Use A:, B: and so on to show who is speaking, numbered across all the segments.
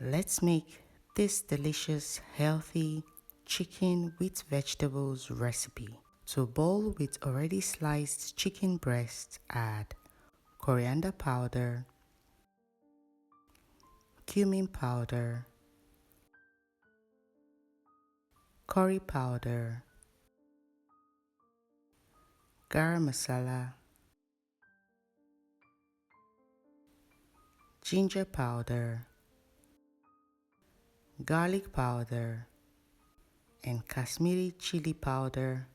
A: Let's make this delicious, healthy chicken with vegetables recipe. To a bowl with already sliced chicken breast, add coriander powder, cumin powder, curry powder, garam masala, ginger powder, garlic powder, and Kashimiri Chilli powder.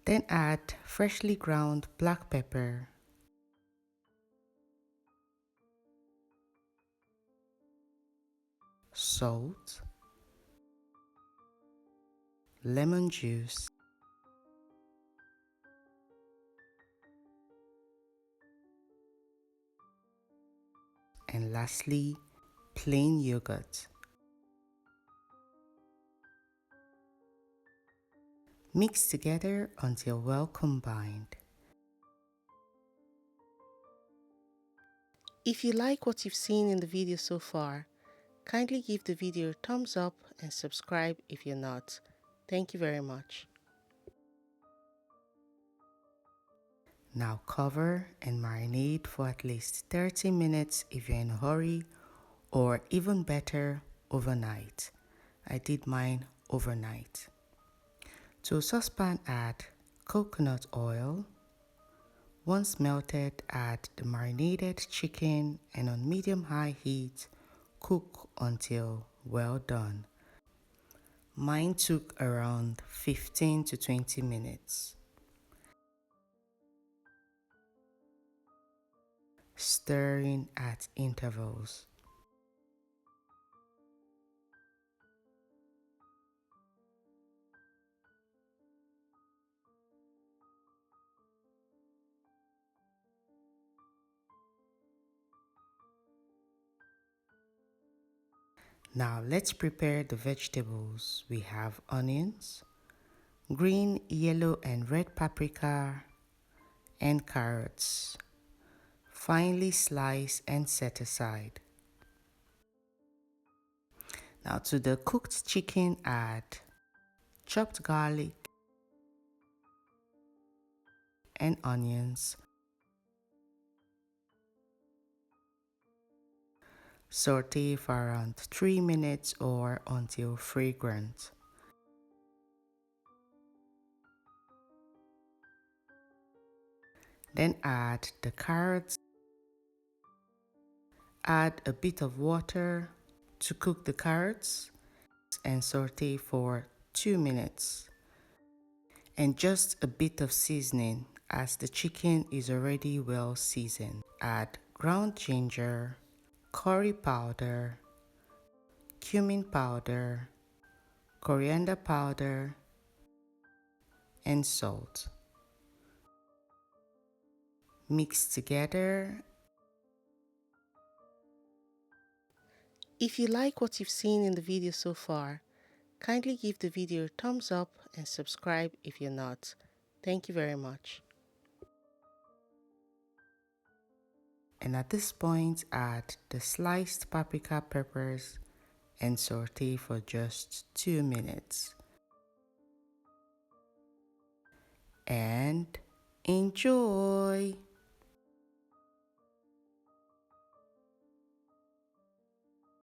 A: Then add freshly ground black pepper, salt, lemon juice, and lastly, plain yogurt. Mix together until well combined. If you like what you've seen in the video so far, kindly give the video a thumbs up and subscribe if you're not. Thank you very much. Now cover and marinate for at least 30 minutes if you're in a hurry, or even better, overnight. I did mine overnight. To a saucepan, add coconut oil. Once melted, add the marinated chicken and on medium-high heat, cook until well done. Mine took around 15 to 20 minutes. Stirring at intervals. Now let's prepare the vegetables. We have onions, green, yellow, and red paprika, and carrots. Finely slice and set aside. Now to the cooked chicken, add chopped garlic and onions. Saute for around 3 minutes or until fragrant. Then add the carrots. Add a bit of water to cook the carrots and saute for 2 minutes. And just a bit of seasoning as the chicken is already well seasoned. Add ground ginger, curry powder, cumin powder, coriander powder, and salt. Mix together. If you like what you've seen in the video so far, kindly give the video a thumbs up and subscribe if you're not. Thank you very much. And at this point, add the sliced paprika peppers and saute for just 2 minutes. And enjoy!